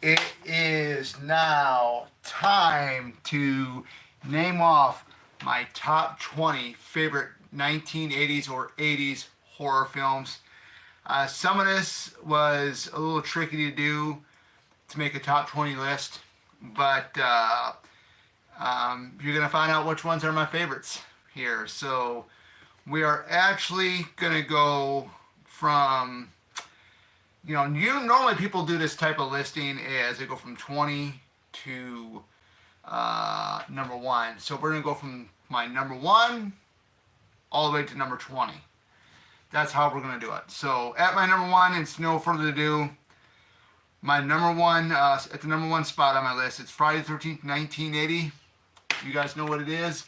It is now time to name off my top 20 favorite 1980s or 80s horror films. Some of this was a little tricky to do to make a top 20 list, but you're going to find out which ones are my favorites here. So we are actually going to go from normally people do this type of listing as they go from 20 to number one. So we're gonna go from my number one all the way to number 20. That's how we're gonna do it. So at my number one, it's no further ado. My number one, at the number one spot on my list, it's Friday the 13th, 1980. You guys know what it is.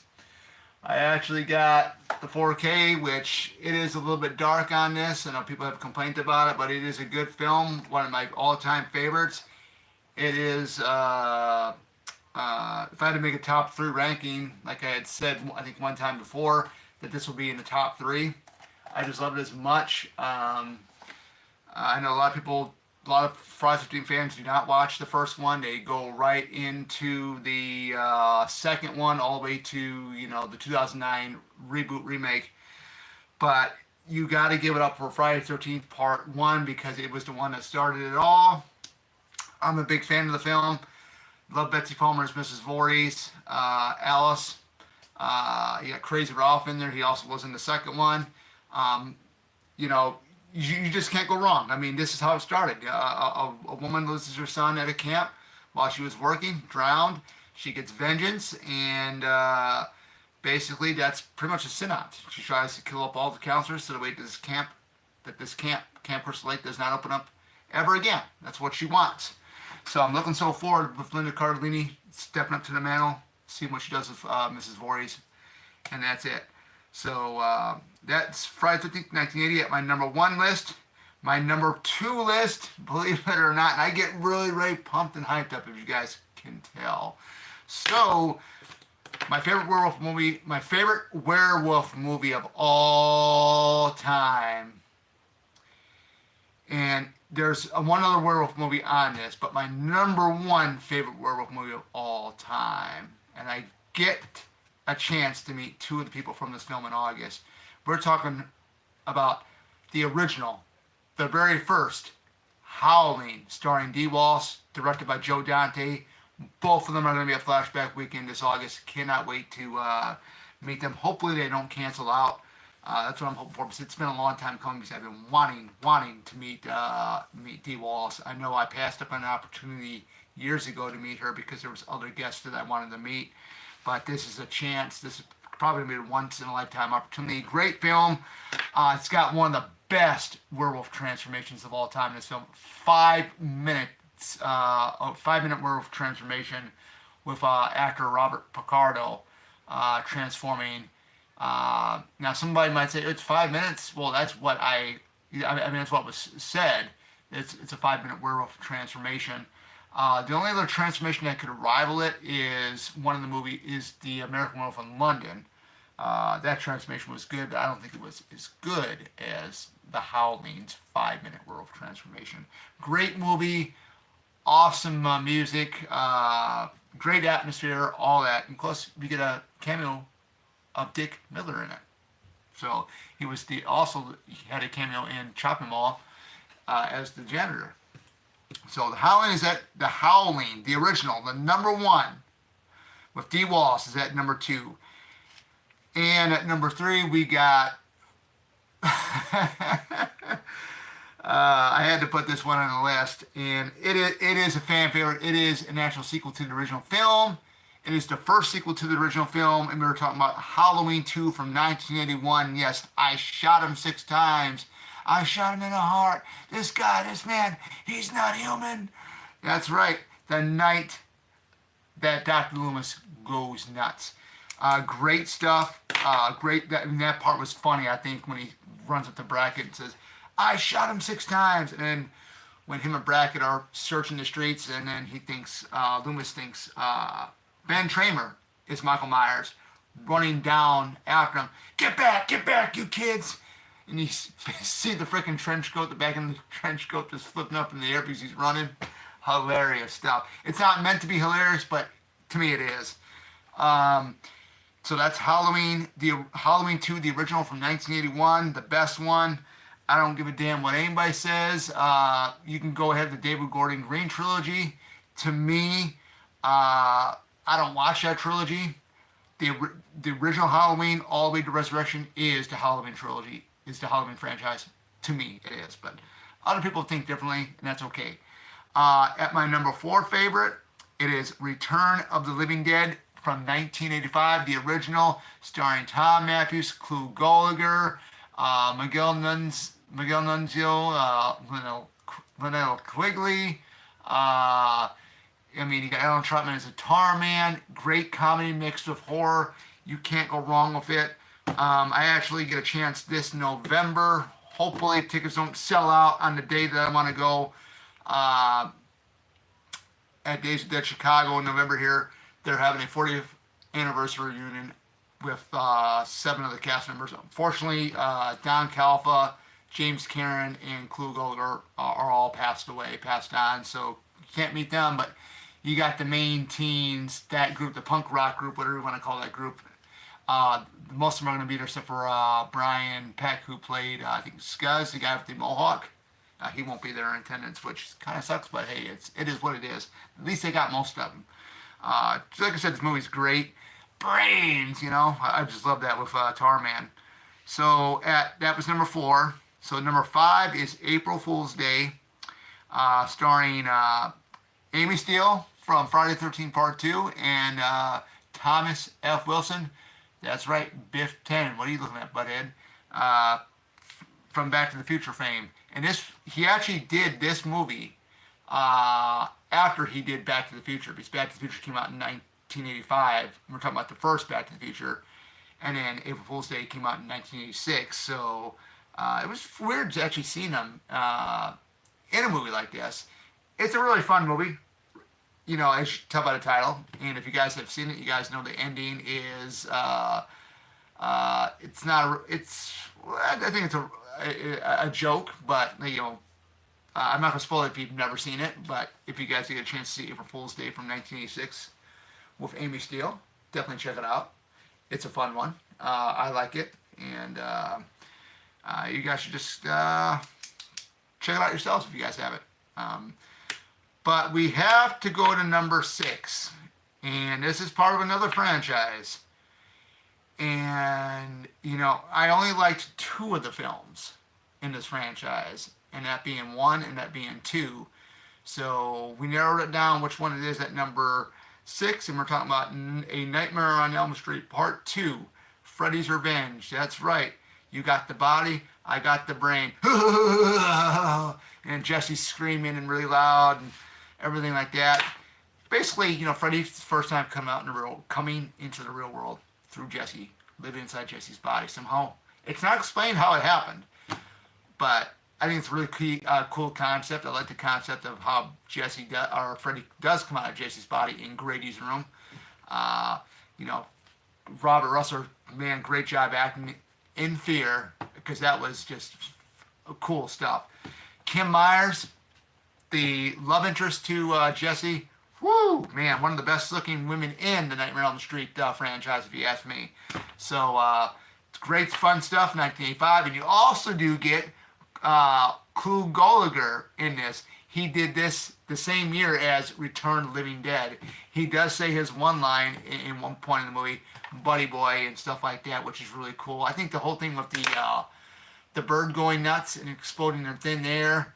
I actually got the 4K, which it is a little bit dark on this. I know people have complained about it, but it is a good film. One of my all-time favorites. It is, if I had to make a top three ranking, like I had said, I think one time before, that this will be in the top three. I just love it as much. I know a lot of Friday the 13th fans do not watch the first one. They go right into the second one, all the way to the 2009 reboot remake. But you got to give it up for Friday the 13th Part One because it was the one that started it all. I'm a big fan of the film. Love Betsy Palmer as Mrs. Voorhees. Alice. You got Crazy Ralph in there. He also was in the second one. You just can't go wrong. I mean, this is how it started. A woman loses her son at a camp while she was working, drowned. She gets vengeance, and basically that's pretty much a synopsis. She tries to kill up all the counselors so that this Camp Crystal Lake does not open up ever again. That's what she wants. So I'm looking so forward with Linda Cardellini stepping up to the mantle, seeing what she does with Mrs. Voorhees, and that's it. So that's Friday the 13th, 1980 at my number one list. My number two list, believe it or not, and I get really, really pumped and hyped up if you guys can tell. So, my favorite werewolf movie of all time. And there's one other werewolf movie on this, but my number one favorite werewolf movie of all time. And I get a chance to meet two of the people from this film in August. We're talking about the original, the very first, Howling, starring Dee Wallace, directed by Joe Dante. Both of them are going to be at Flashback Weekend this August. Cannot wait to meet them. Hopefully they don't cancel out. That's what I'm hoping for, because it's been a long time coming, because I've been wanting to meet Dee Wallace. I know I passed up an opportunity years ago to meet her because there was other guests that I wanted to meet. But this is a chance. This is probably going to be a once-in-a-lifetime opportunity. Great film. It's got one of the best werewolf transformations of all time in this film. 5 minutes, 5-minute werewolf transformation with actor Robert Picardo transforming. Now, somebody might say, it's 5 minutes. Well, that's what that's what was said. It's a 5-minute werewolf transformation. The only other transformation that could rival it is the American Werewolf in London. That transformation was good, but I don't think it was as good as the Howling's 5-minute werewolf transformation. Great movie, awesome music, great atmosphere, all that. And plus, you get a cameo of Dick Miller in it. So he had a cameo in Chopping Mall as the janitor. So the Howling, the original, the number one, with Dee Wallace is at number two. And at number three, we got, I had to put this one on the list, and it is a fan favorite. It is a national sequel to the original film. It is the first sequel to the original film, and we were talking about Halloween 2 from 1981. Yes, I shot him 6 times. I shot him in the heart. This man, he's not human. That's right. The night that Dr. Loomis goes nuts. Great stuff. That part was funny, I think, when he runs up to Brackett and says, I shot him 6 times. And then when him and Brackett are searching the streets, and then Loomis thinks Ben Tramer is Michael Myers, running down after him. Get back, you kids. And you see the freaking trench coat, the back of the trench coat just flipping up in the air because he's running. hilarious stuff. It's not meant to be hilarious, but to me it is. Um, so that's Halloween, the Halloween 2, the original from 1981, the best one. I don't give a damn what anybody says. You can go ahead with the David Gordon Green trilogy. To me, I don't watch that trilogy. The original Halloween all the way to Resurrection is the Halloween trilogy, is the Halloween franchise. To me, it is, but other people think differently, and that's okay. At my number 4 favorite, it is Return of the Living Dead from 1985, the original, starring Tom Matthews, Clu Gulager, Miguel Nunzio, Linnell Quigley. I mean, you got Alan Trotman as a tar man. Great comedy mixed with horror. You can't go wrong with it. I actually get a chance this November. Hopefully, tickets don't sell out on the day that I want to go. At Days of Dead Chicago in November here, they're having a 40th anniversary reunion with 7 of the cast members. Unfortunately, Don Calfa, James Karen, and Clu Gulager are all passed on, so you can't meet them, but you got the main teens, that group, the punk rock group, whatever you want to call that group. Most of them are going to be there except for Brian Peck, who played, I think, Scuzz, the guy with the mohawk. He won't be there in attendance, which kind of sucks, but hey, it is what it is. At least they got most of them. Like I said, this movie's great. Brains, I just love that with Tarman. So that was number 4. So number 5 is April Fool's Day, starring Amy Steele from Friday the 13th Part 2 and Thomas F. Wilson. That's right, Biff Tannen. What are you looking at, butthead? From Back to the Future fame. And he actually did this movie after he did Back to the Future, because Back to the Future came out in 1985. We're talking about the first Back to the Future. And then April Fool's Day came out in 1986. So it was weird to actually see him in a movie like this. It's a really fun movie, as you can tell by the title. And if you guys have seen it, you guys know the ending is, it's not, I think it's a joke, but, I'm not going to spoil it if you've never seen it, but if you guys get a chance to see April Fool's Day from 1986 with Amy Steele, definitely check it out. It's a fun one. I like it, and you guys should just check it out yourselves if you guys have it. But we have to go to number 6, and this is part of another franchise. And, I only liked 2 of the films in this franchise, and that being 1 and that being 2. So we narrowed it down which one it is at number 6, and we're talking about A Nightmare on Elm Street Part 2, Freddy's Revenge. That's right. You got the body, I got the brain. And Jesse's screaming and really loud and everything like that. Basically, Freddy's first time coming into the real world through Jesse, living inside Jesse's body somehow. It's not explained how it happened, but I think it's a really cool concept. I like the concept of how Freddy does come out of Jesse's body in Grady's room. Robert Russell, man, great job acting in fear, because that was just cool stuff. Kim Myers, the love interest to Jesse, whoo, man, one of the best looking women in the Nightmare on Elm Street franchise, if you ask me. So, it's great, fun stuff, 1985. And you also do get Clu Gulager in this. He did this the same year as Return of the Living Dead. He does say his one line in one point in the movie, buddy boy, and stuff like that, which is really cool. I think the whole thing with the bird going nuts and exploding in thin air,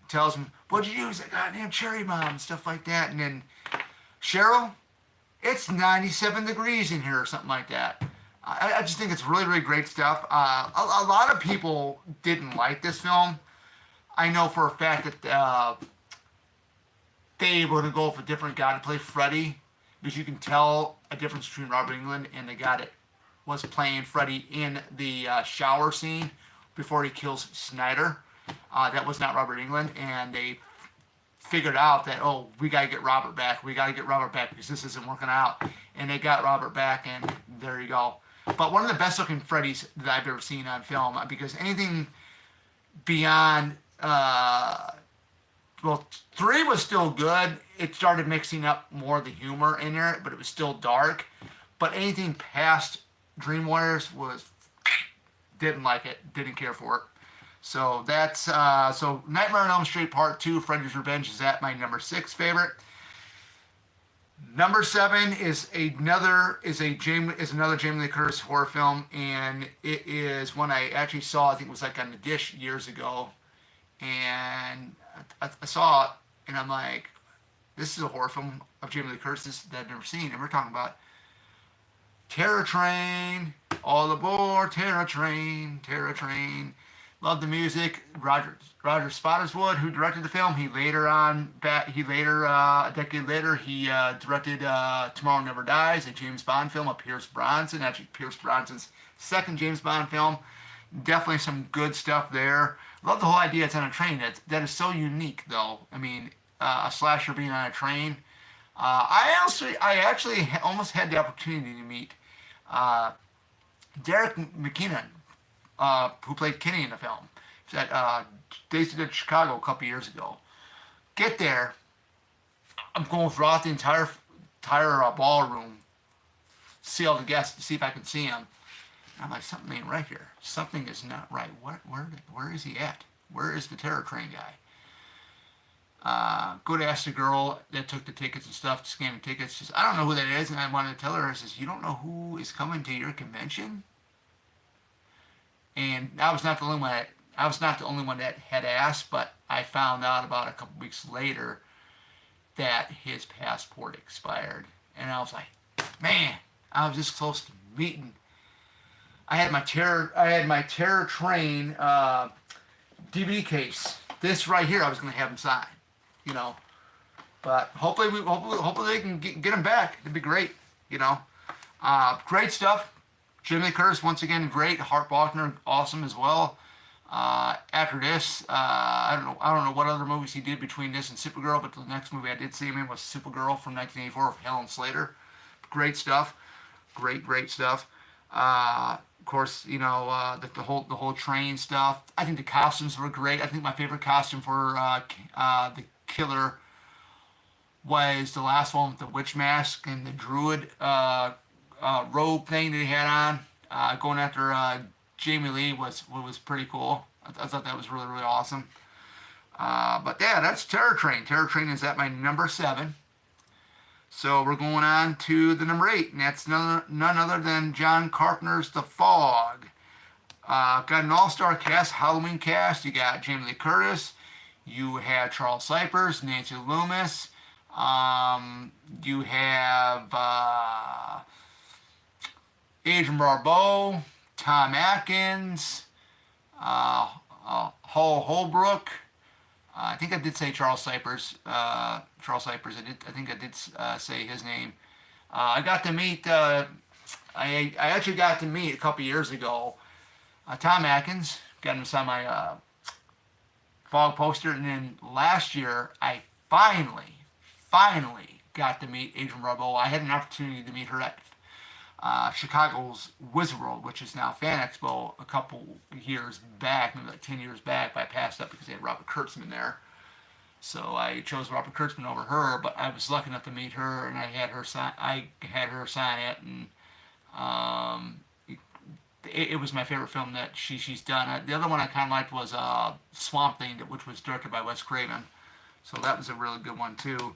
tells him, what'd you do? He's like, goddamn cherry bomb, and stuff like that. And then, Cheryl, it's 97 degrees in here, or something like that. I just think it's really, really great stuff. A lot of people didn't like this film. I know for a fact that they were going to go with a different guy to play Freddy, because you can tell a difference between Robert Englund and the guy that was playing Freddy in the shower scene before he kills Snyder. That was not Robert Englund, and they figured out that, we got to get Robert back. We got to get Robert back because this isn't working out. And they got Robert back, and there you go. But one of the best looking Freddys that I've ever seen on film, because anything beyond well, 3 was still good. It started mixing up more of the humor in there, but it was still dark. But anything past Dream Warriors was didn't like it, didn't care for it. So that's so Nightmare on Elm Street Part 2, Freddy's Revenge is at my number 6 favorite. Number 7 is another Jamie Lee Curtis horror film, and it is one I actually saw. I think it was like on the Dish years ago, and I saw it, and I'm like, this is a horror film of Jamie Lee Curtis that I've never seen. And we're talking about Terror Train, all aboard Terror Train, Terror Train. Love the music. Roger Spottiswoode, who directed the film, a decade later, he directed Tomorrow Never Dies, a James Bond film of Pierce Bronson. Actually, Pierce Bronson's second James Bond film. Definitely some good stuff there. Love the whole idea it's on a train. That is so unique, though. I mean, a slasher being on a train. I actually almost had the opportunity to meet Derek McKinnon, who played Kenny in the film. He's at Days of Chicago a couple years ago. Get there. I'm going throughout the entire ballroom, see all the guests to see if I can see him. And I'm like, something ain't right here. Something is not right. Where is he at? Where is the Terror Train guy? Go to ask the girl that took the tickets and stuff, to scan the tickets. She says, I don't know who that is. And I wanted to tell her, I says, you don't know who is coming to your convention? And I was not the only one that had asked, but I found out about a couple weeks later that his passport expired. And I was like, man, I was this close to meeting. I had my Terror Train DVD case. This right here, I was going to have him sign, you know. But hopefully they can get him back. It'd be great, you know. Great stuff. Jamie Lee Curtis, once again, great. Hart Bochner, awesome as well. After this, I don't know what other movies he did between this and Supergirl, but the next movie I did see him in was Supergirl from 1984 with Helen Slater. Great stuff. Great stuff. Of course, you know, the whole train stuff. I think the costumes were great. I think my favorite costume for the killer was the last one with the witch mask and the druid robe thing that he had on. Going after Jamie Lee was pretty cool. I thought that was really awesome. But yeah, that's Terror Train. Terror Train is at my number 7. So we're going on to the number 8, and that's none other than John Carpenter's The Fog. Got an all-star cast, Halloween cast. You got Jamie Lee Curtis. You have Charles Cypers, Nancy Loomis. You have Adrian Barbeau, Tom Atkins, Hull Holbrook. I think I did say Charles Cypers. I think I did say his name. I got to meet. I actually got to meet a couple years ago. Tom Atkins, got him to sign my Fog poster, and then last year I finally got to meet Adrian Barbeau. I had an opportunity to meet her at Chicago's Wizard World, which is now Fan Expo, a couple years back, maybe like 10 years back, but I passed up because they had Robert Kurtzman there. So I chose Robert Kurtzman over her, but I was lucky enough to meet her, and I had her sign it, and it was my favorite film that she's done. The other one I kind of liked was Swamp Thing, which was directed by Wes Craven. So that was a really good one too.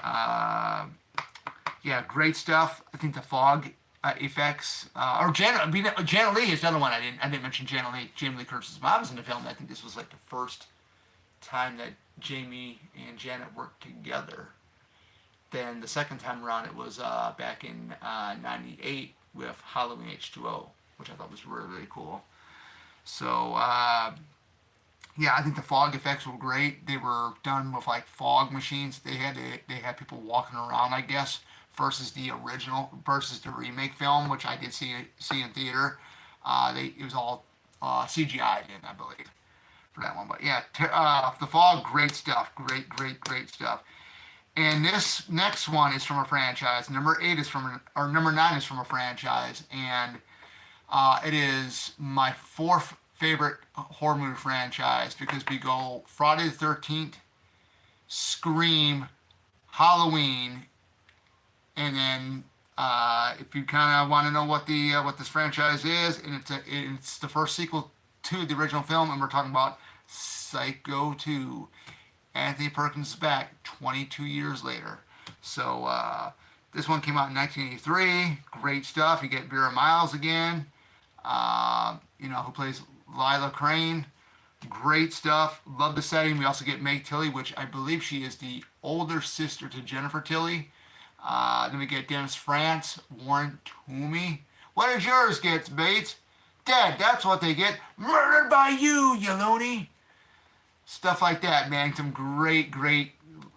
Yeah, great stuff. I think the Fog effects, Janet Leigh is the other one I didn't mention. Janet Leigh, Jamie Lee Curtis's mom was in the film. I think this was like the first time that Jamie and Janet worked together. Then the second time around, it was back in '98 with Halloween H2O, which I thought was really cool. So yeah, I think the fog effects were great. They were done with like fog machines. They had people walking around, I guess, versus the remake film, which I did see in theater. It was all CGI'd in, I believe, for that one. But yeah, the fog, great stuff. Great stuff. And this next one is from a franchise. Number 9 is from a franchise, and it is my 4th favorite horror movie franchise, because we go Friday the 13th, Scream, Halloween, and then if you kind of want to know what this franchise is, and it's the first sequel to the original film, and we're talking about Psycho 2. Anthony Perkins is back 22 years later. So this one came out in 1983. Great stuff. You get Vera Miles again, who plays Lila Crane. Great stuff. Love the setting. We also get Meg Tilly, which I believe she is the older sister to Jennifer Tilly. Then we get Dennis Franz, Warren Toomey. What does yours get, Bates? Dead. That's what they get. Murdered by you, you loony. Stuff like that, man. Some great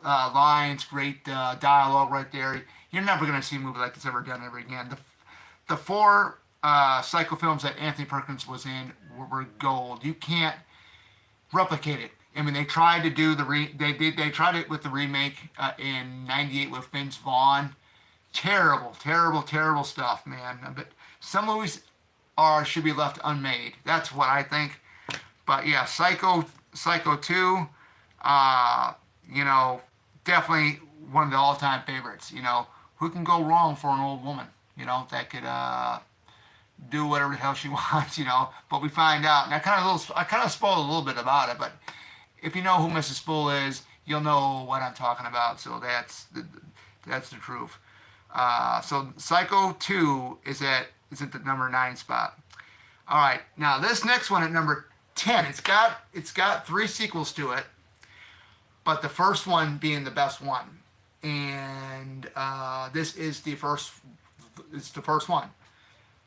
lines, great dialogue right there. You're never going to see a movie like this ever done ever again. The four Psycho films that Anthony Perkins was in were gold. You can't replicate it. I mean, they tried to do they tried it with the remake in '98 with Vince Vaughn. Terrible stuff, man. But some movies should be left unmade. That's what I think. But yeah, Psycho 2, definitely one of the all-time favorites. Who can go wrong for an old woman? That could do whatever the hell she wants. But we find out, and I kind of spoiled a little bit about it, but if you know who Mrs. Spool is, you'll know what I'm talking about. So that's the truth. So Psycho 2 is at the number 9 spot. All right, now this next one at number 10. It's got 3 sequels to it, but the first one being the best one, and this is the first. It's the first one.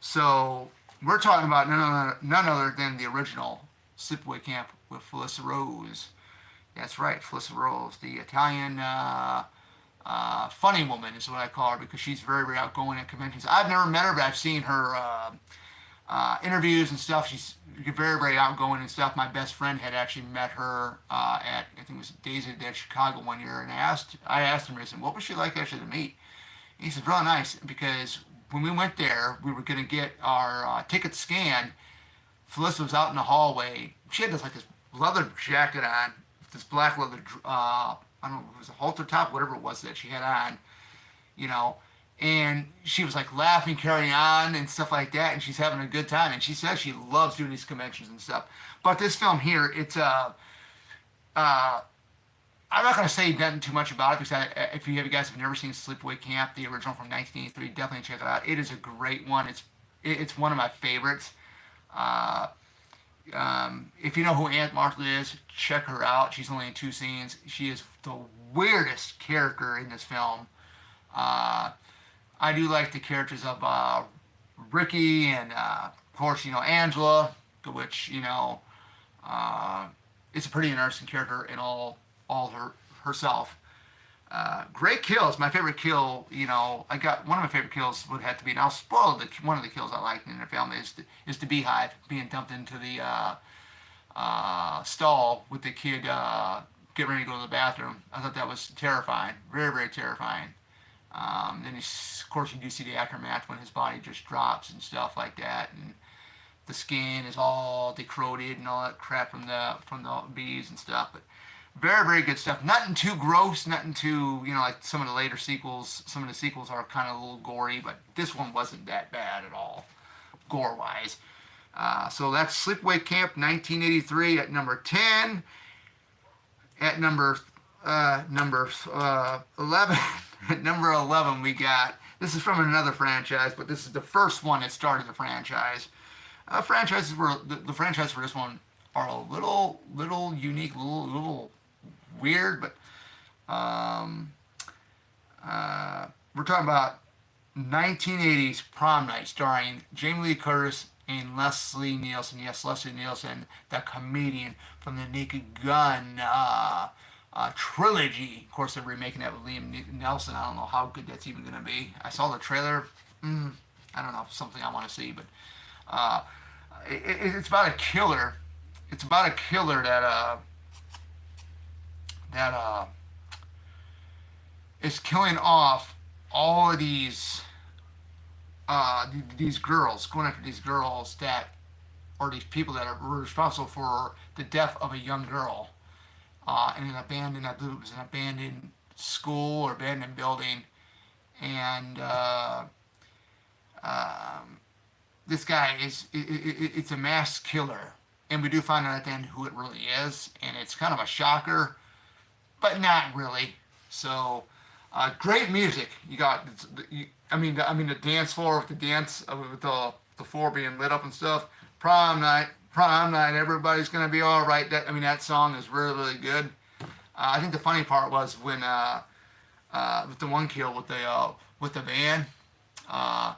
So we're talking about none other than the original Sleepaway Camp with Felissa Rose. That's right, Felissa Rose, the Italian funny woman is what I call her, because she's very outgoing at conventions. I've never met her, but I've seen her interviews and stuff. She's very outgoing and stuff. My best friend had actually met her at, I think it was Days of Dead Chicago one year, and I asked him, I said, what was she like actually to meet? And he said, real nice, because when we went there, we were going to get our tickets scanned. Felissa was out in the hallway. She had this leather jacket on, this black leather, I don't know, it was a halter top, whatever it was that she had on, and she was laughing, carrying on and stuff like that, and she's having a good time, and she says she loves doing these conventions and stuff. But this film here, it's I'm not going to say nothing too much about it, because if you guys have never seen Sleepaway Camp, the original from 1983, definitely check it out. It is a great one. It's one of my favorites. If you know who Aunt Martha is, check her out. She's only in 2 scenes. She is the weirdest character in this film. I do like the characters of Ricky and, of course, Angela, which, is a pretty interesting character in all herself. Great kills. My favorite kill, I got one of my favorite kills would have to be, and I'll spoil one of the kills I liked in the film is the beehive being dumped into the stall with the kid getting ready to go to the bathroom. I thought that was terrifying, very terrifying. Then of course you do see the aftermath when his body just drops and stuff like that, and the skin is all decrepit and all that crap from the bees and stuff. But very good stuff. Nothing too gross, nothing too, like some of the later sequels. Some of the sequels are kind of a little gory, but this one wasn't that bad at all, gore-wise. So that's Sleepaway Camp 1983 at number 10. At number 11, at number 11 we got, this is from another franchise, but this is the first one that started the franchise. The franchise for this one are a little unique, little weird, but we're talking about 1980s Prom Night, starring Jamie Lee Curtis and Leslie Nielsen. Yes, Leslie Nielsen, the comedian from the Naked Gun trilogy. Of course, they're remaking that with Liam Neeson. I don't know how good that's even going to be. I saw the trailer. I don't know, something I want to see, but it's about a killer. It's about a killer that is killing off all of these girls, going after these girls or these people that are responsible for the death of a young girl. in an abandoned, I believe it was an abandoned school or abandoned building, and this guy it's a mass killer, and we do find out at the end who it really is, and it's kind of a shocker, but not really. So, great music. You got, the dance floor with the dance with the floor being lit up and stuff. Prom night. Everybody's gonna be all right. That song is really really good. I think the funny part was when with the one kill with the van. Uh,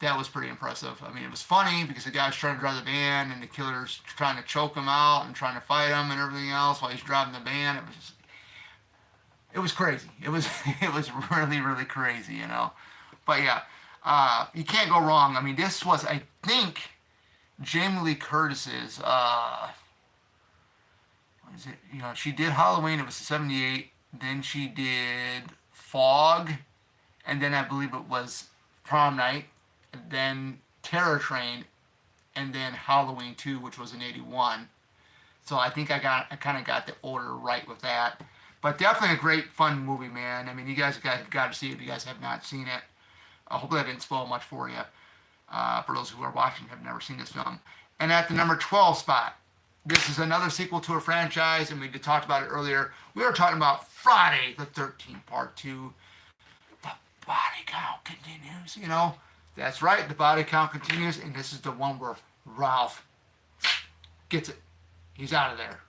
that was pretty impressive. It was funny because the guy's trying to drive the van and the killer's trying to choke him out and trying to fight him and everything else while he's driving the van. It was crazy. It was it was really really crazy, you know. But yeah, you can't go wrong. This was, I think, Jamie Lee Curtis's. What is it? She did Halloween. It was '78. Then she did Fog, and then I believe it was Prom Night, and then Terror Train, and then Halloween 2, which was in '81. So I think I kind of got the order right with that. But definitely a great fun movie, man. You guys have got to see it if you guys have not seen it. Hopefully I didn't spoil much for you. For those who are watching have never seen this film. And at the number 12 spot, this is another sequel to a franchise, and we talked about it earlier. We were talking about Friday the 13th Part 2. The body count continues, you know. That's right, the body count continues, and this is the one where Ralph gets it. He's out of there.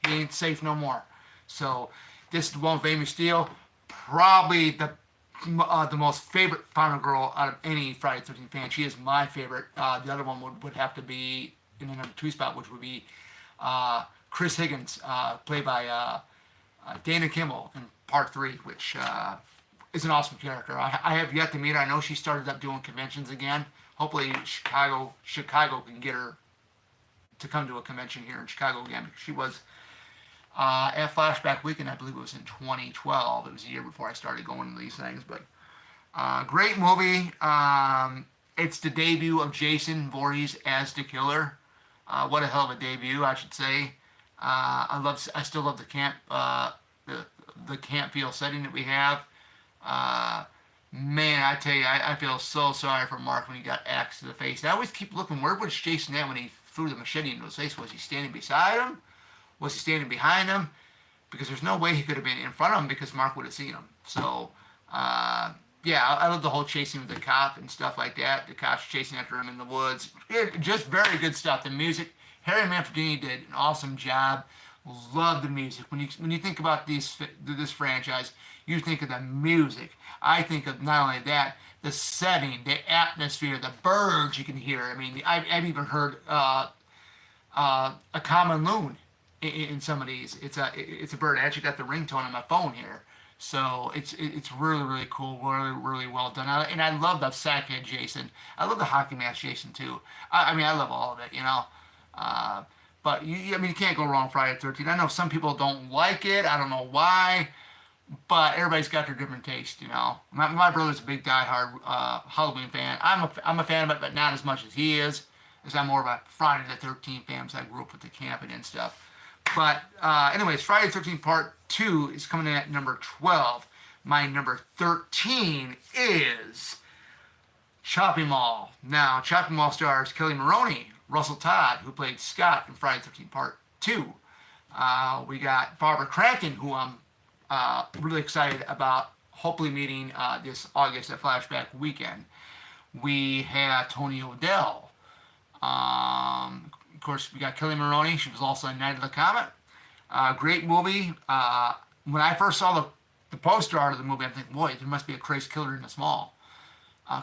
He ain't safe no more. So this is the one with Amy Steele, probably the most favorite final girl out of any Friday the 13th fan. She is my favorite. The other one would have to be in the number 2 spot, which would be Chris Higgins, played by Dana Kimmel in Part 3, which is an awesome character. I have yet to meet her. I know she started up doing conventions again. Hopefully Chicago can get her to come to a convention here in Chicago again, because she was at Flashback Weekend. I believe it was in 2012. It was a year before I started going to these things. But great movie. It's the debut of Jason Voorhees as the killer. What a hell of a debut, I should say. I still love the camp, the camp feel setting that we have. Man, I tell you, I feel so sorry for Mark when he got axed to the face. I always keep looking, where was Jason at when he threw the machete into his face? Was he standing beside him? Was he standing behind him? Because there's no way he could have been in front of him, because Mark would have seen him. So, yeah, I love the whole chasing with the cop and stuff like that. The cops chasing after him in the woods. Just very good stuff. The music, Harry Manfredini did an awesome job. Love the music. When you think about this franchise, you think of the music. I think of not only that, the setting, the atmosphere, the birds you can hear. I've even heard a common loon in some of these. It's a bird. I actually got the ringtone on my phone here. So it's really really cool, really really well done. And I love the sackhead Jason. I love the hockey mask Jason too. I love all of it, you know. But you can't go wrong with Friday the 13th. I know some people don't like it. I don't know why, but everybody's got their different taste, you know. My brother's a big diehard Halloween fan. I'm a fan of it, but not as much as he is. As I'm more of a Friday the 13th fan, because I grew up with the camping and stuff. But anyways, Friday the 13th Part 2 is coming in at number 12. My number 13 is Chopping Mall. Now, Chopping Mall stars Kelly Maroney, Russell Todd, who played Scott in Friday the 13th Part 2. We got Barbara Crampton, who I'm really excited about hopefully meeting this August at Flashback Weekend. We have Tony O'Dell. Of course, we got Kelly Maroney. She was also in Night of the Comet. Great movie. When I first saw the poster art of the movie, I'm thinking, boy, there must be a crazy killer in this mall.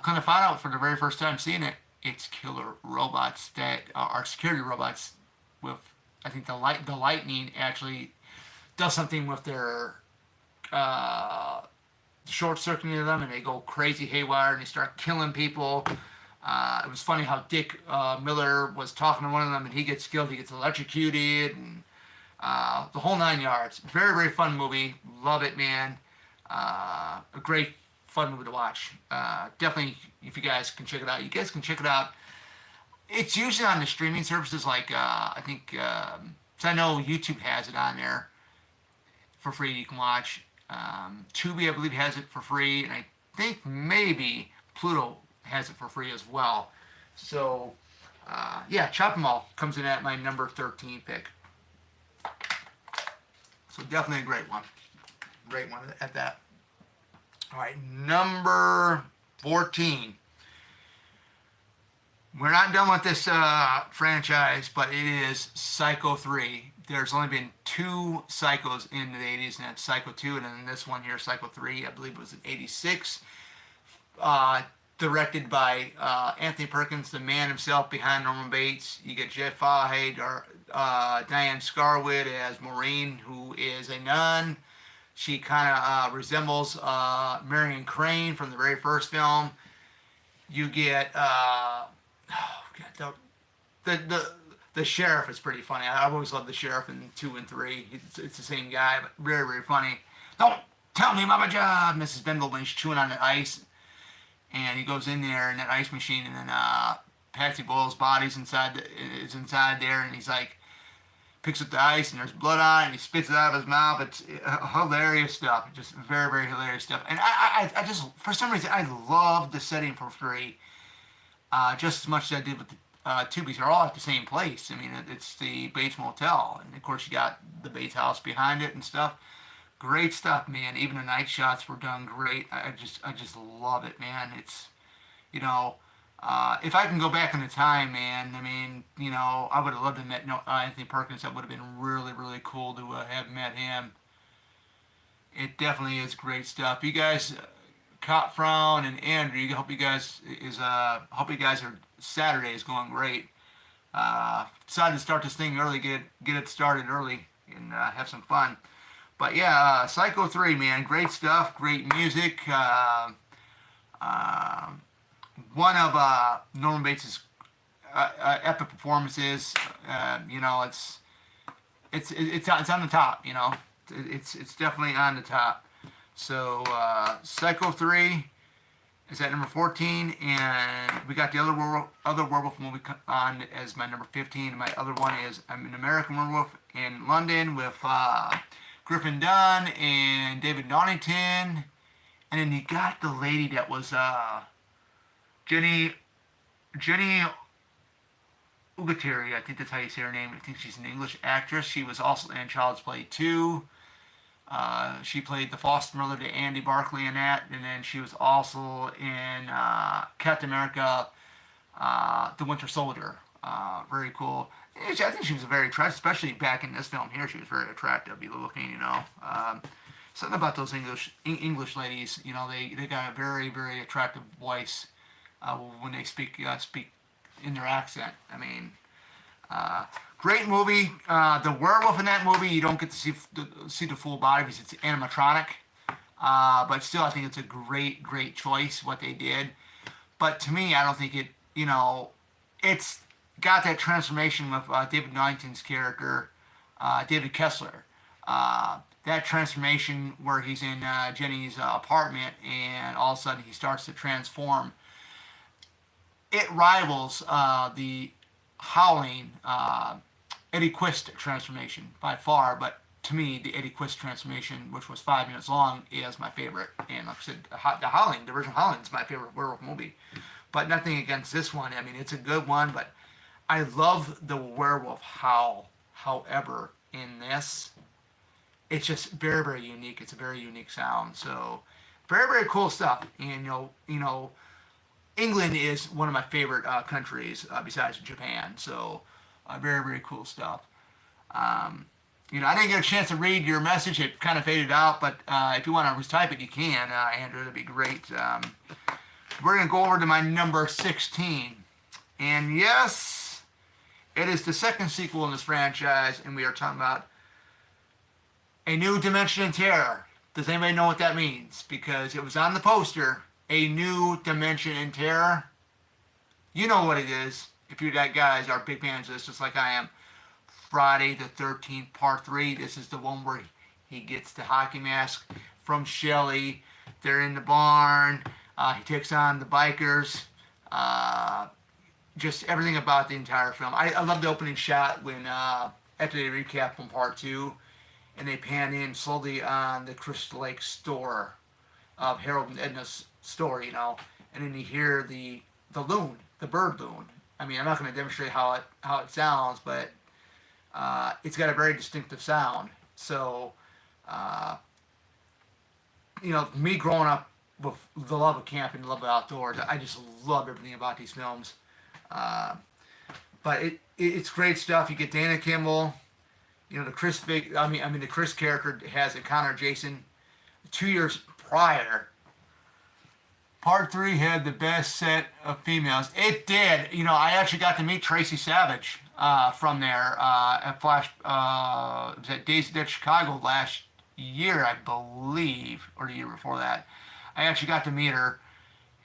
Kind of found out for the very first time seeing it, it's killer robots that are security robots with, I think the lightning actually does something with their short-circuiting them, and they go crazy haywire and they start killing people. It was funny how Dick Miller was talking to one of them, and he gets killed, he gets electrocuted, and the whole 9 yards. Very, very fun movie. Love it, man. A great, fun movie to watch. Definitely, if you guys can check it out, you guys can check it out. It's usually on the streaming services, like I think, so I know YouTube has it on there. for free you can watch. Tubi, I believe, has it for free, and I think maybe Pluto has it for free as well. So, yeah, Chop 'Em All comes in at my number 13 pick. So definitely a great one. Great one at that. All right, number 14. We're not done with this franchise, but it is Psycho 3. There's only been 2 Psychos in the 80s, and that's Psycho 2, and then this one here, Psycho 3, I believe it was in 86. Directed by Anthony Perkins, the man himself behind Norman Bates. You get Jeff Fahey or Diane Scarwood as Maureen, who is a nun. She kind of resembles Marion Crane from the very first film. You get the sheriff is pretty funny. I've always loved the sheriff in 2 and 3. It's the same guy, but very, very funny. Don't tell me about my job, Mrs. Bendel, when he's chewing on the ice. And he goes in there in that ice machine, and then Patsy Boyle's body's inside there, and he's like, picks up the ice, and there's blood on it, and he spits it out of his mouth. It's hilarious stuff, just very, very hilarious stuff. And I just, for some reason, I love the setting for 3, just as much as I did with the Tubies. They're all at the same place. I mean, it's the Bates Motel, and of course you got the Bates house behind it and stuff. Great stuff, man. Even the night shots were done great. I just love it, man. It's, if I can go back in the time, man, I mean, I would have loved to have met Anthony Perkins. That would have been really, really cool to have met him. It definitely is great stuff. You guys, Cop Frown and Andrew, hope you guys are Saturday is going great. Decided to start this thing early, get it started early, and have some fun. But yeah, Psycho 3, man, great stuff, great music. One of Norman Bates' epic performances. It's on the top. It's definitely on the top. So Psycho 3 is at number 14, and we got the other werewolf movie on as my number 15. My other one is An American Werewolf in London with Griffin Dunne and David Donington, and then you got the lady that was Jenny Ugateri, I think that's how you say her name. I think she's an English actress. She was also in Child's Play 2. She played the foster mother to Andy Barclay in that, and then she was also in Captain America, The Winter Soldier. Very cool. I think she was very attractive, especially back in this film here. She was very attractive, looking, something about those English ladies, they got a very, very attractive voice when they speak in their accent. I mean, great movie. The werewolf in that movie, you don't get to see the full body because it's animatronic. But still, I think it's a great, great choice what they did. But to me, I don't think it, it's got that transformation with David Donington's character, David Kessler. That transformation where he's in Jenny's apartment and all of a sudden he starts to transform. It rivals the Howling Eddie Quist transformation by far, but to me, the Eddie Quist transformation, which was 5 minutes long, is my favorite. And like I said, the original Howling is my favorite werewolf movie. But nothing against this one. I mean, it's a good one, but I love the werewolf howl. However, in this, it's just very, very unique. It's a very unique sound. So, very, very cool stuff. And, England is one of my favorite countries besides Japan. So, very, very cool stuff. I didn't get a chance to read your message. It kind of faded out. But if you want to retype it, you can, Andrew. That'd be great. We're going to go over to my number 16. And yes, it is the second sequel in this franchise. And we are talking about A New Dimension in Terror. Does anybody know what that means? Because it was on the poster. A New Dimension in Terror. You know what it is. If you guys are big fans of this, just like I am. Friday the 13th, Part 3. This is the one where he gets the hockey mask from Shelley. They're in the barn. He takes on the bikers. Just everything about the entire film. I love the opening shot when, after they recap from Part 2, and they pan in slowly on the Crystal Lake store of Harold and Edna's store, and then you hear the loon, the bird loon. I mean, I'm not going to demonstrate how it sounds, but it's got a very distinctive sound. So, uh, me growing up with the love of camping, the love of outdoors, I just love everything about these films. Uh, but it's great stuff. You get Dana Kimball, the Chris the Chris character has encountered Jason 2 years prior. Part 3 had the best set of females. It did. I actually got to meet Tracy Savage from there at Flash. It was at Days of Dead Chicago last year, I believe, or the year before that. I actually got to meet her,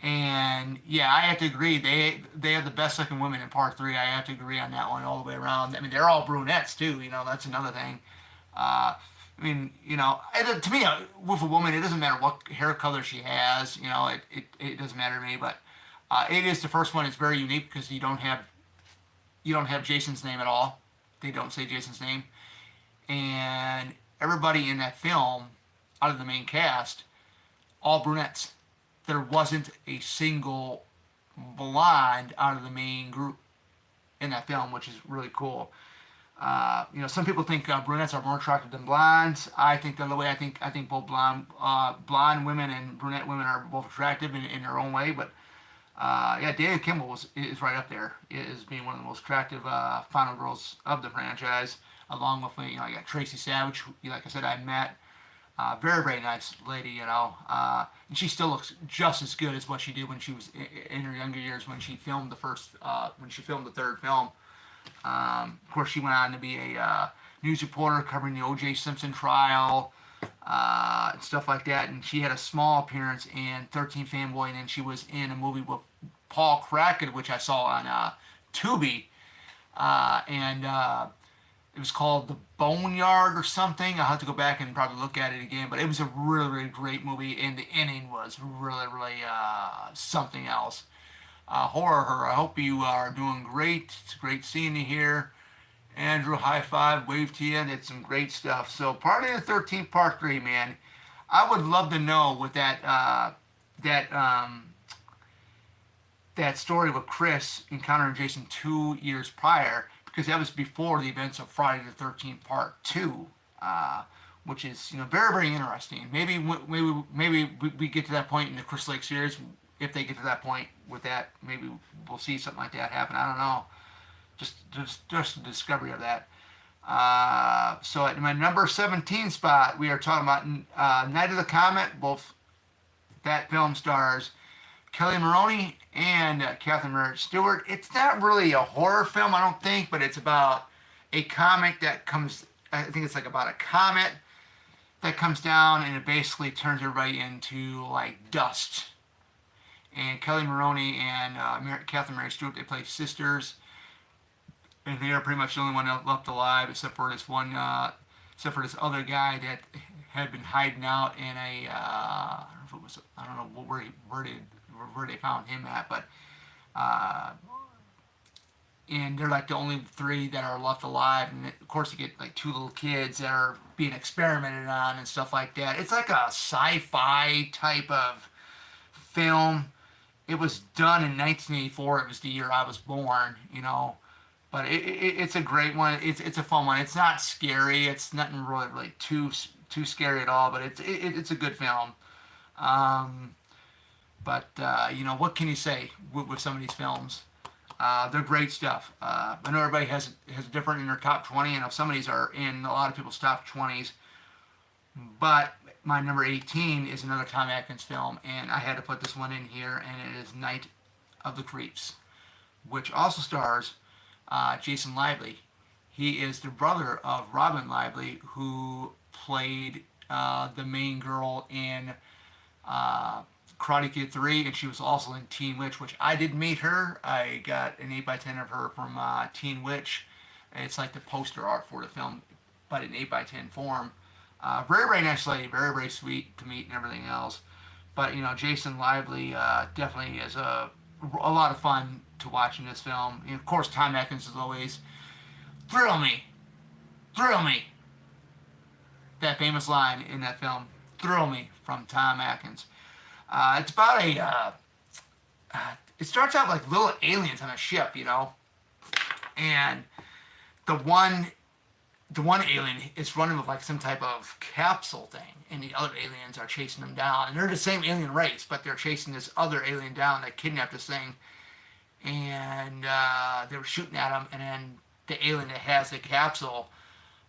and yeah, I have to agree. They have the best looking women in Part 3. I have to agree on that one all the way around. I mean, they're all brunettes too. That's another thing. To me, with a woman, it doesn't matter what hair color she has. It doesn't matter to me. But it is the first one. It's very unique because you don't have Jason's name at all. They don't say Jason's name, and everybody in that film, out of the main cast, all brunettes. There wasn't a single blonde out of the main group in that film, which is really cool. Some people think brunettes are more attractive than blondes. I think the other way. I think both blonde women and brunette women are both attractive in their own way. But yeah, Dana Kimball is right up there as being one of the most attractive final girls of the franchise. Along with I got Tracy Savage, who, like I said, I met. Very, very nice lady, and she still looks just as good as what she did when she was in her younger years when she filmed the third film. Of course, she went on to be a news reporter covering the O.J. Simpson trial and stuff like that. And she had a small appearance in 13 Fanboy, and then she was in a movie with Paul Crackett, which I saw on Tubi, and it was called The Boneyard or something. I'll have to go back and probably look at it again. But it was a really, really great movie, and the ending was really, really something else. Horror, I hope you are doing great. It's great seeing you here. Andrew, high five, wave to you. It's some great stuff. So, Party of the 13th, Part 3, man. I would love to know with that story with Chris encountering Jason 2 years prior, because that was before the events of Friday the 13th Part 2, which is very, very interesting. Maybe we get to that point in the Chris Lake series. If they get to that point with that, maybe we'll see something like that happen. I don't know. Just the discovery of that. So at my number 17 spot, we are talking about Night of the Comet. Both that film stars Kelly Maroney and Catherine Merritt Stewart. It's not really a horror film, I don't think, but it's about a comet that comes. I think it's like about a comet that comes down and it basically turns everybody into like dust. And Kelly Maroney and Catherine Merritt Stewart, they play sisters, and they are pretty much the only one left alive, except for this other guy that had been hiding out in a. I don't know where they found him at, but and they're like the only three that are left alive, and of course you get like two little kids that are being experimented on and stuff like that. It's like a sci-fi type of film. It was done in 1984. It was the year I was born, but it's a great one. It's a fun one. It's not scary. It's nothing really too scary at all, but it's a good film. But what can you say with some of these films? They're great stuff. I know everybody has different in their top 20, and some of these are in a lot of people's top 20s. But my number 18 is another Tom Atkins film, and I had to put this one in here, and it is Night of the Creeps, which also stars Jason Lively. He is the brother of Robin Lively, who played the main girl in Karate Kid 3, and she was also in Teen Witch, which I did meet her. I got an 8x10 of her from Teen Witch. It's like the poster art for the film, but in 8x10 form. Very, very nice lady, very, very sweet to meet and everything else. But, Jason Lively definitely is a lot of fun to watch in this film. And of course, Tom Atkins is always, thrill me. that famous line in that film, "Thrill Me," from Tom Atkins. It's about it starts out like little aliens on a ship, and the one the one alien is running with like some type of capsule thing, and the other aliens are chasing them down. And they're the same alien race, but they're chasing this other alien down that kidnapped this thing. And they were shooting at him, and then the alien that has the capsule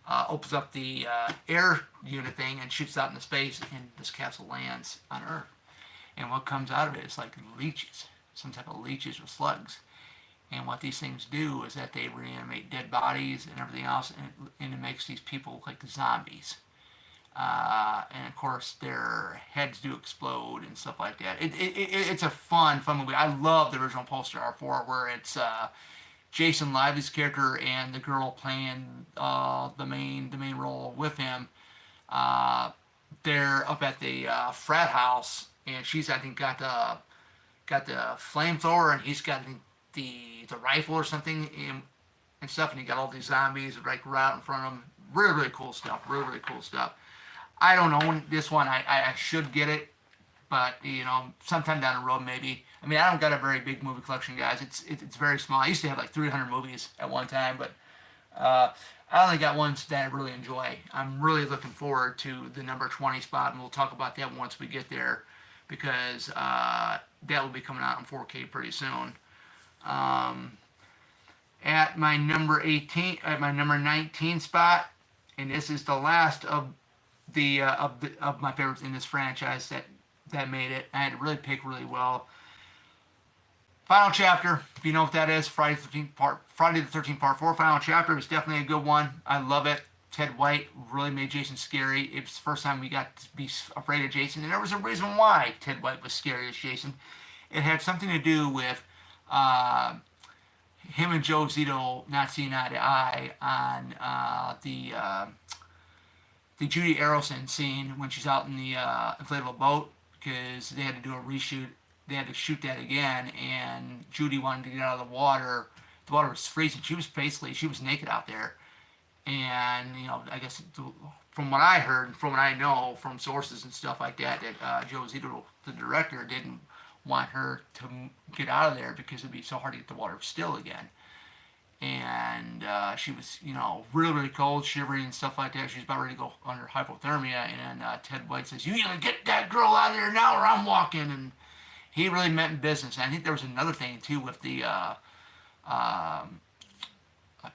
opens up the air unit thing and shoots out into space, and this capsule lands on Earth. And what comes out of it is like leeches, some type of leeches or slugs. And what these things do is that they reanimate dead bodies and everything else, and it makes these people look like zombies. And of course, their heads do explode and stuff like that. It's a fun movie. I love the original poster art for it, where it's Jason Lively's character and the girl playing the main role with him. They're up at the frat house, and she's, I think, got the flamethrower, and he's got, I think, the rifle or something, and stuff, and he got all these zombies like right out in front of him. Really, really cool stuff. Really cool stuff. I don't own this one. I should get it, but sometime down the road maybe. I mean, I don't got a very big movie collection, guys. It's very small. I used to have like 300 movies at one time, but I only got ones that I really enjoy. I'm really looking forward to the number 20 spot, and we'll talk about that once we get there, because that will be coming out in 4K pretty soon. At my number 19 spot, and this is the last of my favorites in this franchise that made it. I had to really pick really well. Final Chapter, if you know what that is, Friday the 13th Part 4. Final Chapter was definitely a good one. I love it. Ted White really made Jason scary. It was the first time we got to be afraid of Jason, and there was a reason why Ted White was scary as Jason. It had something to do with him and Joe Zito not seeing eye to eye on the Judy Arrowson scene when she's out in the inflatable boat, because they had to do a reshoot. They had to shoot that again, and Judy wanted to get out of the water. The water was freezing. She was naked out there, and I guess from what I heard, from what I know from sources and stuff like that, that Joe Zito, the director, didn't want her to get out of there because it'd be so hard to get the water still again. And she was, really, really cold, shivering and stuff like that. She was about ready to go under hypothermia. And Ted White says, "You either get that girl out of there now or I'm walking." And he really meant business. And I think there was another thing, too, with the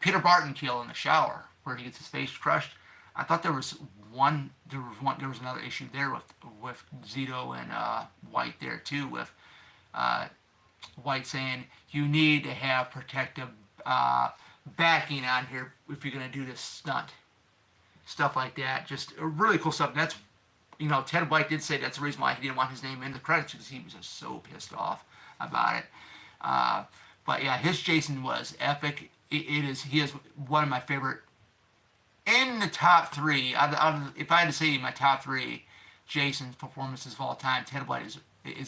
Peter Barton kill in the shower, where he gets his face crushed. I thought there was another issue there with Zito and White there, too, with White saying, "You need to have protective backing on here if you're going to do this stunt." Stuff like that. Just really cool stuff. And that's, Ted White did say that's the reason why he didn't want his name in the credits, because he was just so pissed off about it. But yeah, his Jason was epic. He is one of my favorite, in the top three. If I had to say my top three Jason's performances of all time, Ted White is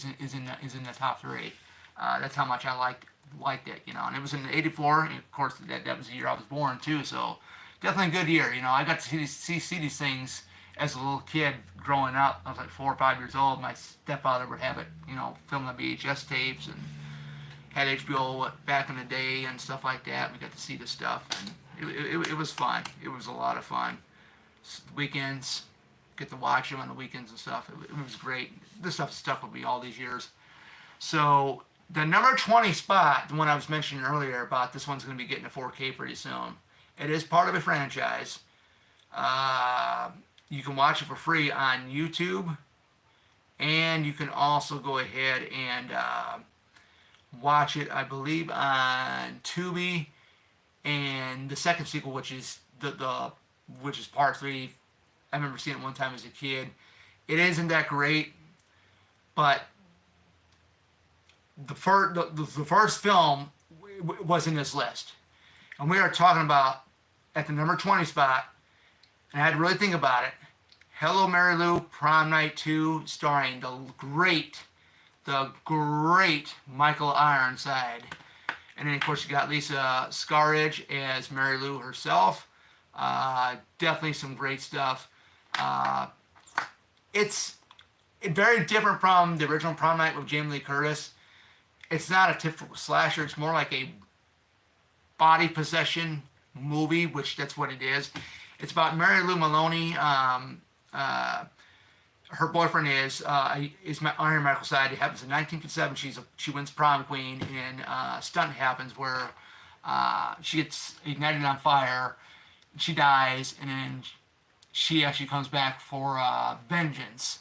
in the top three. That's how much I liked it, and it was in '84, and of course that was the year I was born too, so definitely a good year. I got to see these things as a little kid growing up. I was like 4 or 5 years old. My stepfather would have it, film the VHS tapes, and had HBO back in the day and stuff like that. We got to see the stuff, and it was fun. It was a lot of fun. Weekends, get to watch them on the weekends and stuff. It was great. This stuff stuck with me all these years. So the number 20 spot, the one I was mentioning earlier about, this one's going to be getting a 4K pretty soon. It is part of a franchise. You can watch it for free on YouTube, and you can also go ahead and watch it, I believe, on Tubi. And the second sequel, which is which is part 3, I remember seeing it one time as a kid. It isn't that great, but the first film was in this list, and we are talking about at the number 20 spot, and I had to really think about it. Hello, Mary Lou, Prom Night 2, starring the great Michael Ironside, and then of course you got Lisa Scaridge as Mary Lou herself. Definitely some great stuff. It's very different from the original Prom Night with Jamie Lee Curtis. It's not a typical slasher. It's more like a body possession movie, which that's what it is. It's about Mary Lou Maloney. Her boyfriend is Iron Michael Side. It happens in 1957. She wins prom queen, and a stunt happens where she gets ignited on fire. She dies, and then she actually comes back for vengeance,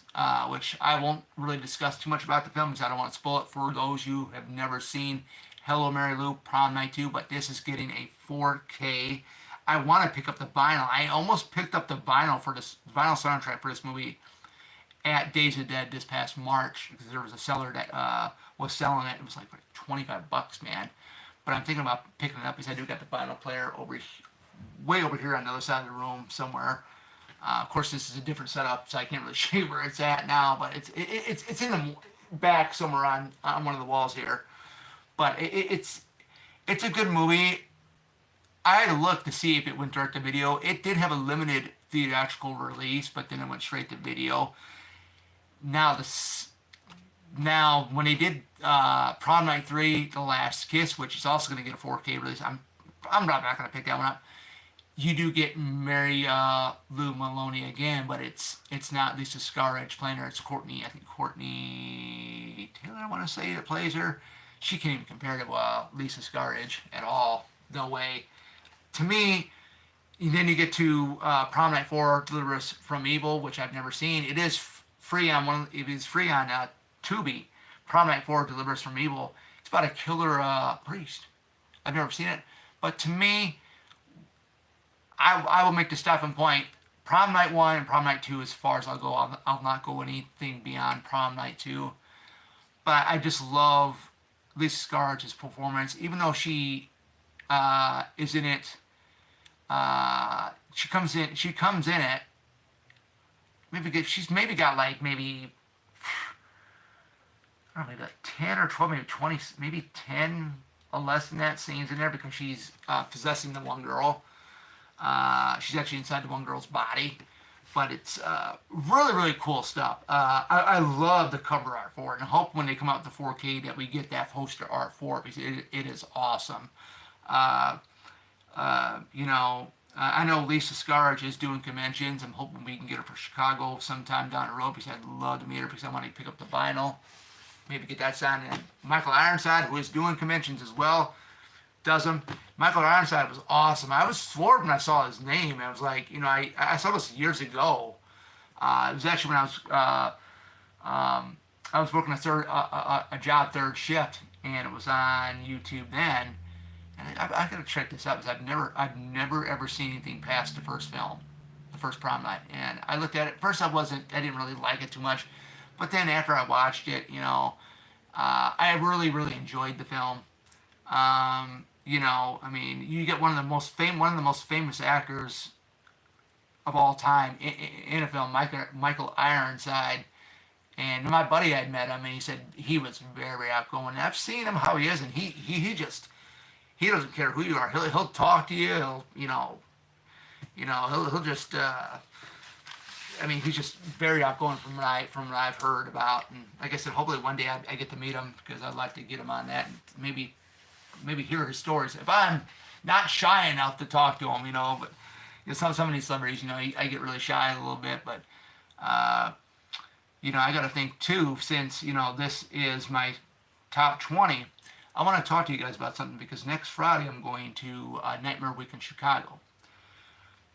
which I won't really discuss too much about the film because I don't want to spoil it for those who have never seen Hello Mary Lou Prom Night 2, but this is getting a 4K. I want to pick up the vinyl. I almost picked up the vinyl soundtrack for this movie at Days of the Dead this past March because there was a seller that was selling it. It was like $25, man. But I'm thinking about picking it up because I do got the vinyl player way over here on the other side of the room somewhere. Of course, this is a different setup, so I can't really show you where it's at now. But it's in the back somewhere on one of the walls here. But it's a good movie. I had to look to see if it went direct to video. It did have a limited theatrical release, but then it went straight to video. Now when they did Prom Night 3, The Last Kiss, which is also going to get a 4K release, I'm not going to pick that one up. You do get Mary Lou Maloney again, but it's not Lisa Scaridge playing her. It's Courtney Taylor, I want to say, that plays her. She can't even compare to Lisa Scaridge at all. No way. To me, then you get to Prom Night 4, Deliver Us from Evil, which I've never seen. It is free on Tubi. Prom Night 4, Deliver Us from Evil. It's about a killer priest. I've never seen it, but to me, I will make the stopping point. Prom Night 1 and Prom Night 2, as far as I'll go, I'll not go anything beyond Prom Night 2. But I just love Lisa Scaridge's performance, even though she is in it. She comes in it. She's maybe got like maybe I don't know, maybe like 10 or 12, maybe 20, maybe 10 or less than that scenes in there because she's possessing the one girl. She's actually inside the one girl's body. But it's really, really cool stuff. I love the cover art for it, and I hope when they come out with the 4K that we get that poster art for it because it is awesome. I know Lisa Scaridge is doing conventions. I'm hoping we can get her for Chicago sometime down the road because I'd love to meet her because I want to pick up the vinyl. Maybe get that signed. And Michael Ironside, who is doing conventions as well, does them. Michael Ironside was awesome. I was floored when I saw his name. I was like, I saw this years ago. It was actually when I was working a job third shift, and it was on YouTube then. And I gotta check this out because I've never ever seen anything past the first film, the first Prom Night. And I looked at it. First, I didn't really like it too much, but then after I watched it, I really, really enjoyed the film. You get one of the most famous actors of all time in a film, Michael Ironside. And my buddy had met him, and he said he was very outgoing. And I've seen him how he is, and he doesn't care who you are. He'll talk to you. He'll just. He's just very outgoing from what I've heard about. And like I said, hopefully one day I get to meet him because I'd like to get him on that and maybe hear his stories. If I'm not shy enough to talk to him, but some of these celebrities, I get really shy a little bit. But I got to think too, since this is my top 20. I want to talk to you guys about something because next Friday I'm going to Nightmare Week in Chicago.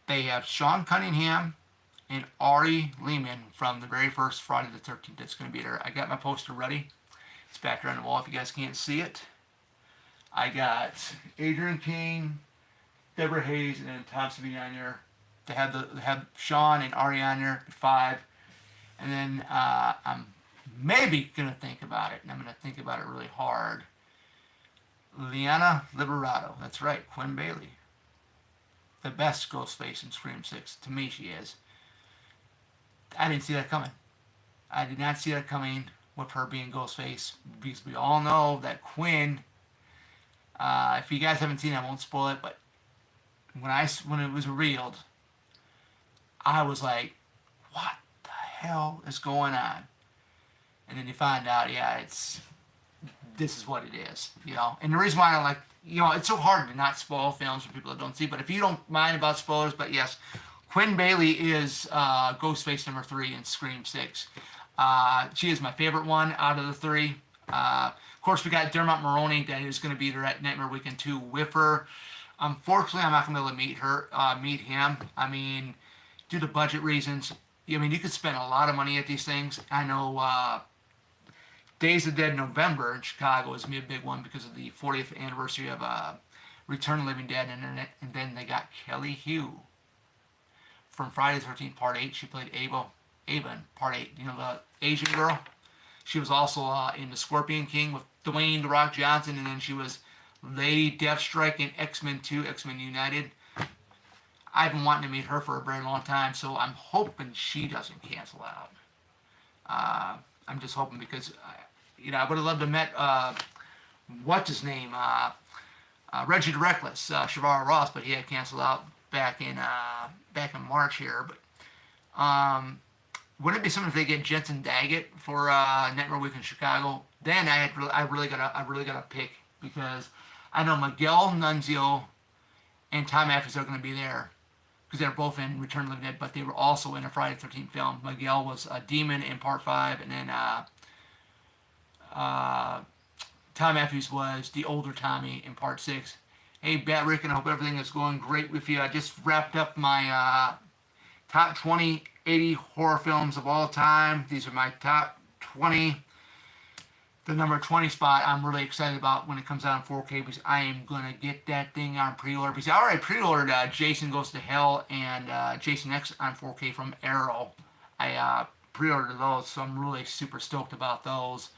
They have Sean Cunningham and Ari Lehman from the very first Friday the 13th. That's going to be there. I got my poster ready. It's back there on the wall if you guys can't see it. I got Adrian King, Deborah Hayes, and then Tom Savini on there. They have Sean and Ari on there at 5. And then I'm maybe going to think about it, and I'm going to think about it really hard. Liana Liberato. That's right, Quinn Bailey. The best Ghostface in Scream 6. To me, she is. I didn't see that coming. I did not see that coming with her being Ghostface because we all know that Quinn, if you guys haven't seen it, I won't spoil it, but when it was revealed, I was like, what the hell is going on? And then you find out, yeah, this is what it is, you know. And the reason why I like, you know, it's so hard to not spoil films for people that don't see. But if you don't mind about spoilers, but yes, Quinn Bailey is Ghostface number 3 in Scream 6. She is my favorite one out of the 3. Of course, we got Dermot Mulroney that is going to be there at Nightmare Weekend 2 with her. Unfortunately, I'm not going to be able to meet him. I mean, due to budget reasons. I mean, you could spend a lot of money at these things. I know Days of the Dead November in Chicago is going to be a big one because of the 40th anniversary of Return of the Living Dead. And then they got Kelly Hu from Friday the 13th Part 8. She played Ava in Part 8. You know, the Asian girl? She was also in The Scorpion King with Dwayne "The Rock" Johnson. And then she was Lady Deathstrike in X-Men 2, X-Men United. I've been wanting to meet her for a very long time, so I'm hoping she doesn't cancel out. I'm just hoping because, you know, I would have loved to have met, what's his name, Reggie the Reckless, Shavara Ross, but he had canceled out back in March here. But wouldn't it be something if they get Jensen Daggett for Nightmare Week in Chicago? Then I really gotta pick because I know Miguel Nunzio and Tom Atkins are going to be there because they're both in Return of the Living Dead, but they were also in a Friday the 13th film. Miguel was a demon in Part 5, and then Tom Matthews was the older Tommy in Part 6. Hey, Bat Rick, and I hope everything is going great with you. I just wrapped up my top 20 80 horror films of all time. These are my top 20. The number 20 spot I'm really excited about when it comes out in 4K because I am going to get that thing on pre-order. Because I already pre-ordered Jason Goes to Hell and Jason X on 4K from Arrow. I pre-ordered those, so I'm really super stoked about those.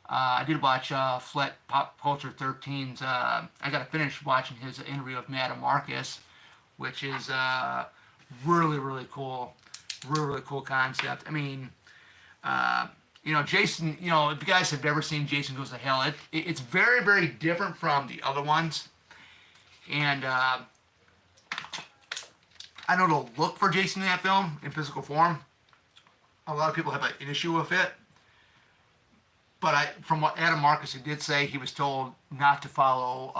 I did watch Flet Pop Culture 13's. I got to finish watching his interview with Madame Marcus, which is really, really cool. Really, really cool concept. I mean, you know, Jason, you know, if you guys have ever seen Jason Goes to Hell, it's very, very different from the other ones. And I know the look for Jason in that film, in physical form, a lot of people have an issue with it. But from what Adam Marcus did say, he was told not to follow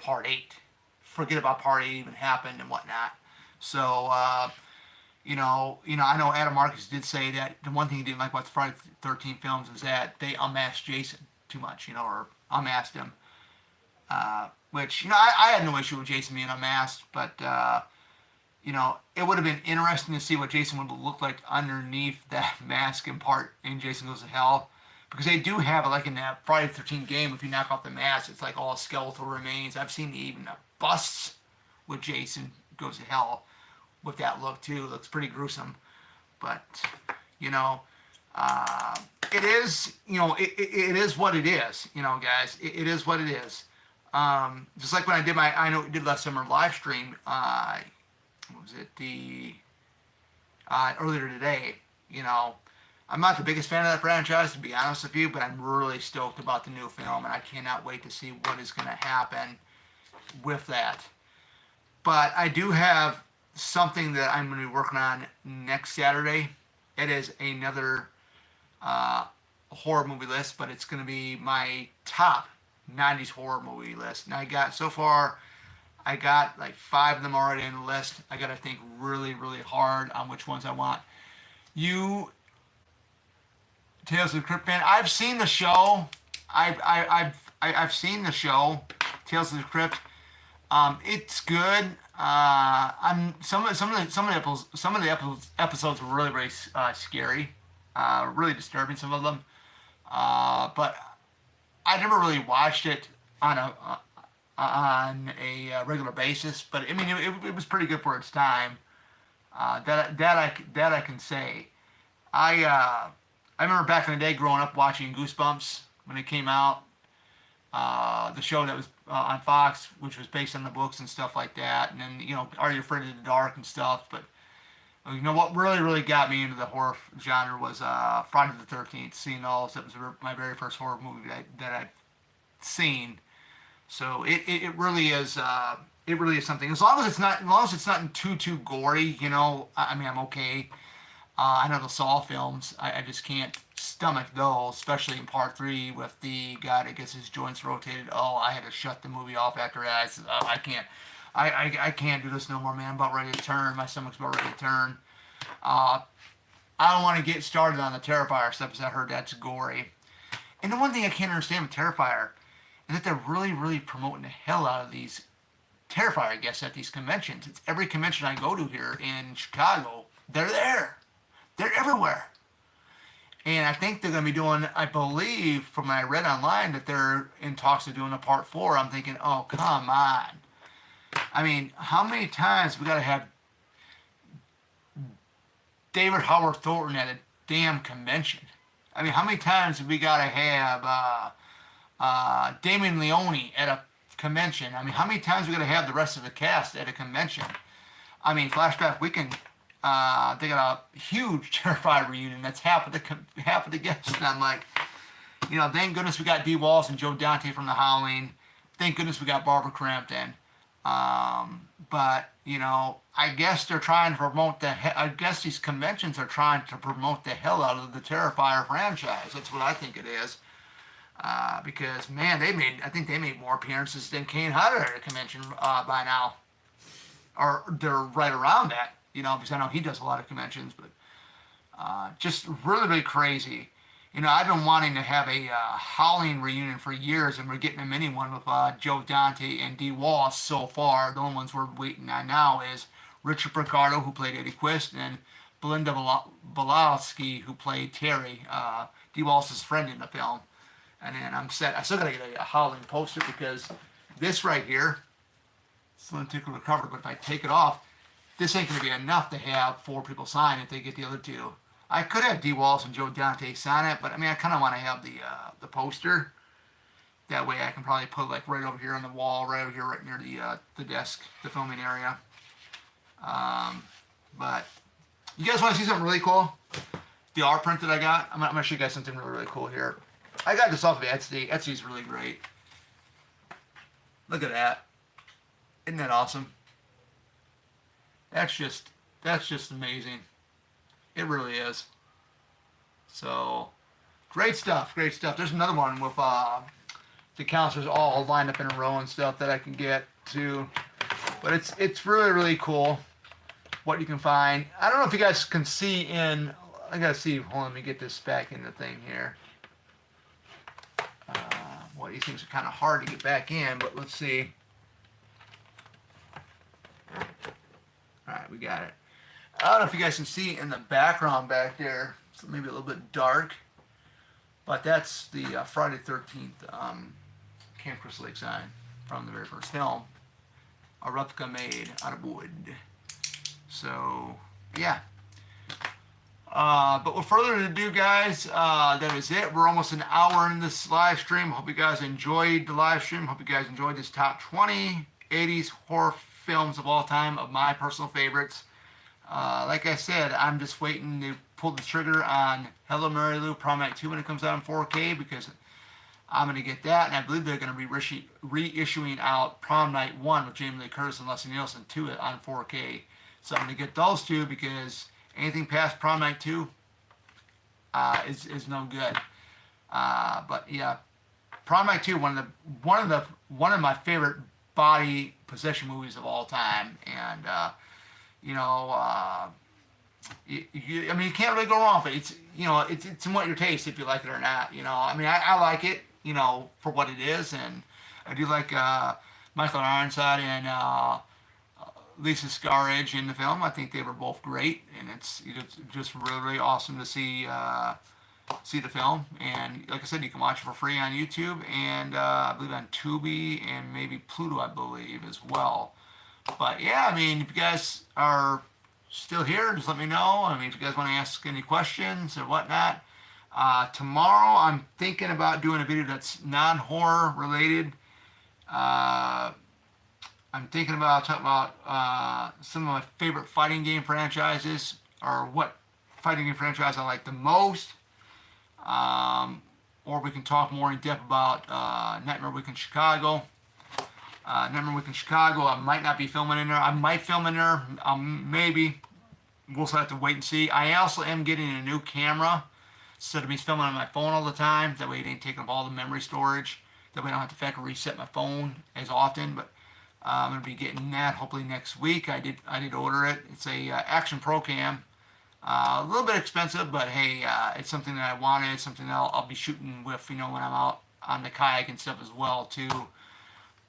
Part 8. Forget about Part 8 even happened and whatnot. So, you know, I know Adam Marcus did say that the one thing he didn't like about the Friday the 13th films is that they unmasked Jason too much, you know, or unmasked him. Which, you know, I had no issue with Jason being unmasked, but, you know, it would have been interesting to see what Jason would look like underneath that mask in Jason Goes to Hell. Because they do have it, like in that Friday the 13th game, if you knock off the mask, it's like all skeletal remains. I've seen even busts with Jason Goes to Hell with that look too. It looks pretty gruesome, but you know, it is, you know, it is what it is, you know, guys. It is what it is. Just like when I did I know we did last summer live stream. What was it? Earlier today. You know, I'm not the biggest fan of that franchise, to be honest with you, but I'm really stoked about the new film, and I cannot wait to see what is going to happen with that. But I do have something that I'm going to be working on next Saturday. It is another horror movie list, but it's going to be my top 90s horror movie list. And I got like 5 of them already on the list. I got to think really, really hard on which ones I want. You, Tales of the Crypt fan, I've seen the show. I've seen the show, Tales of the Crypt. It's good. Some of the episodes were really very scary, really disturbing. Some of them, but I never really watched it on a regular basis. But I mean, it was pretty good for its time. That I can say. I remember back in the day growing up watching Goosebumps when it came out. The show that was on Fox, which was based on the books and stuff like that, and then, you know, Are You Afraid of the Dark and stuff. But you know what really, really got me into the horror genre was Friday the 13th. Seeing those, that was my very first horror movie that I've seen. So it really is something. As long as it's not too gory, you know. I mean, I'm okay. I know the Saw films. I just can't stomach those, especially in part three with the guy that gets his joints rotated. Oh, I had to shut the movie off after that. I said, I can't. I can't do this no more, man. I'm about ready to turn. My stomach's about ready to turn. Uh, I don't want to get started on the Terrifier stuff because I heard that's gory. And the one thing I can't understand with Terrifier is that they're really, really promoting the hell out of these Terrifier, I guess, at these conventions. It's every convention I go to here in Chicago, they're there. They're everywhere. And I think they're going to be doing, I believe, from what I read online, that they're in talks of doing a part four. I'm thinking, oh, come on. I mean, how many times we got to have David Howard Thornton at a damn convention? I mean, how many times have we got to have Damien Leone at a convention? I mean, how many times we got to have the rest of the cast at a convention? I mean, Flashback Weekend, they got a huge Terrifier reunion. That's half of the guests. And I'm like, thank goodness we got Dee Wallace and Joe Dante from The Howling. Thank goodness we got Barbara Crampton. But I guess they're trying to promote I guess these conventions are trying to promote the hell out of the Terrifier franchise. That's what I think it is. Because man, I think they made more appearances than Kane Hodder at a convention by now, or they're right around that. Because I know he does a lot of conventions, but just really, really crazy. I've been wanting to have a Howling reunion for years, and we're getting a mini one with Joe Dante and Dee Wallace so far. The only ones we're waiting on now is Richard Picardo, who played Eddie Quist, and Belinda Balowski, who played Terry, Dee Wallace's friend in the film. And then I'm set. I still gotta get a Howling poster because this right here, it's a lenticular cover, but if I take it off, this ain't gonna be enough to have 4 people sign if they get the other 2. I could have Dee Wallace and Joe Dante sign it, but I mean, I kind of want to have the poster. That way, I can probably put it like right over here on the wall, right over here, right near the desk, the filming area. But you guys want to see something really cool? The art print that I got. I'm gonna show you guys something really, really cool here. I got this off of Etsy. Etsy's really great. Look at that. Isn't that awesome? That's just amazing. It really is. So, great stuff, great stuff. There's another one with the counselors all lined up in a row and stuff that I can get to. But it's really, really cool what you can find. I don't know if you guys can see I gotta see, hold on, let me get this back in the thing here. Well, these things are kind of hard to get back in, but let's see. Alright, we got it. I don't know if you guys can see in the background back there. It's maybe a little bit dark. But that's the Friday the 13th Camp Crystal Lake sign from the very first film. A replica made out of wood. So, yeah. But with further ado, guys, that is it. We're almost an hour in this live stream. Hope you guys enjoyed the live stream. Hope you guys enjoyed this top 20 80s horror films of all time of my personal favorites. Like I said, I'm just waiting to pull the trigger on Hello Mary Lou Prom Night 2 when it comes out in 4K because I'm going to get that, and I believe they're going to be reissuing out Prom Night 1 with Jamie Lee Curtis and Leslie Nielsen 2 on 4K. So I'm going to get those 2 because anything past Prom Night 2 is no good. But yeah, Prom Night 2, one of my favorite body possession movies of all time, and I mean, you can't really go wrong, but it's in what your taste if you like it or not. I mean, I like it, for what it is, and I do like Michael Ironside and Lisa Scaridge in the film. I think they were both great, and it's just really, really awesome to see the film. And like I said, you can watch it for free on YouTube, and I believe on Tubi and maybe Pluto, I believe, as well. But yeah, I mean, if you guys are still here, just let me know. I mean, if you guys want to ask any questions or whatnot. Tomorrow, I'm thinking about doing a video that's non-horror related. I'm thinking about talking about some of my favorite fighting game franchises, or what fighting game franchise I like the most. Or we can talk more in depth about Nightmare Week in Chicago. Nightmare Week in Chicago, I might not be filming in there. I might film in there, maybe. we'll just have to wait and see. I also am getting a new camera instead of me filming on my phone all the time. That way it ain't taking up all the memory storage. That way I don't have to factory reset my phone as often. But I'm gonna be getting that hopefully next week. I did order it. It's a Action Pro Cam. A little bit expensive, but hey, it's something that I wanted. Something that I'll be shooting with, when I'm out on the kayak and stuff as well too.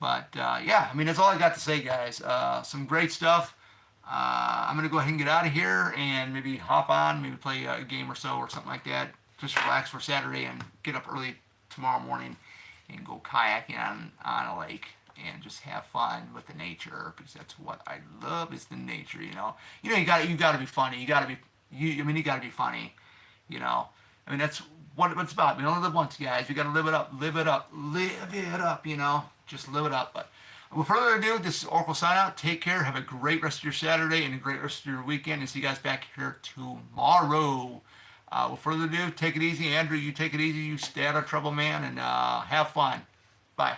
But yeah, I mean that's all I got to say, guys. Some great stuff. I'm gonna go ahead and get out of here and maybe hop on, maybe play a game or so or something like that. Just relax for Saturday and get up early tomorrow morning and go kayaking on a lake and just have fun with the nature, because that's what I love, is the nature. You gotta be funny. You gotta be funny. I mean that's what it's about. We only live once, guys. We gotta live it up, live it up, live it up. Just live it up. But without further ado, this is Oracle sign out. Take care. Have a great rest of your Saturday and a great rest of your weekend. And see you guys back here tomorrow. Without further ado, take it easy. Andrew, you take it easy. You stay out of trouble, man, and have fun. Bye.